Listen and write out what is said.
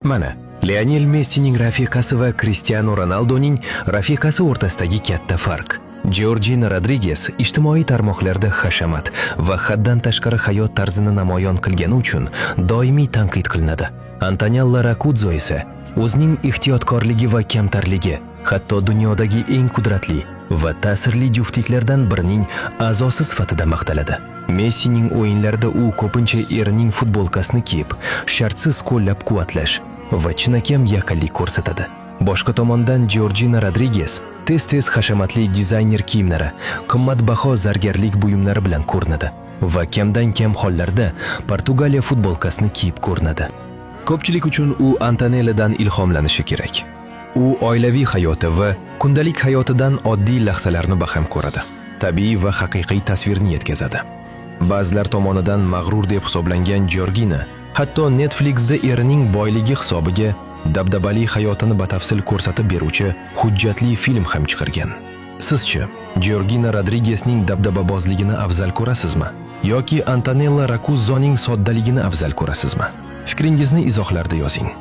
Mana, Lionel Messining rafiqasi va Cristiano Ronaldoning rafiqasi o'rtasidagi katta farq. Georgina Rodriguez ijtimoiy tarmoqlarda hashamat va haddan tashqari hayot tarzini namoyon qilgani uchun doimiy tanqid qilinadi. Antonella Rakudzo esa o'zining ehtiyotkorligi va kamtarligi, hatto dunyodagi eng qudratli va ta'sirli juftliklardan birining a'zosi sifatida maqtaladi. Messining o'yinlarida u ko'pincha erining futbolkasini kiyib, shartsiz qo'llab-quvvatlash va chinakam yaqinlik ko'rsatadi. Boshqa tomondan Georgina Rodriguez tez-tez hashamatli dizayner kiyimlari, qimmatbaho zargarlik buyumlari bilan ko'rinadi va kamdan-kam hollarda Portugaliya futbolkasini kiyib ko'rinadi. Ko'pchilik uchun u Antonelladan ilhomlanishi kerak. U oilaviy hayoti va kundalik hayotidan oddiy lahzalarni baham ko'radi. Tabiiy va haqiqiy tasvirni yetkazadi. Ba'zilar tomonidan mag'rur deb hisoblangan Georgina hatto Netflixda erining boyligi hisobiga dabdabali hayotini batafsil ko'rsatib beruvchi hujjatli film ham chiqargan. Sizchi, Georgina Rodriguezning dabdababozligini afzal ko'rasizmi yoki Antonella Rakuzzoning soddaligini afzal ko'rasizmi? Fikringizni izohlarda yozing.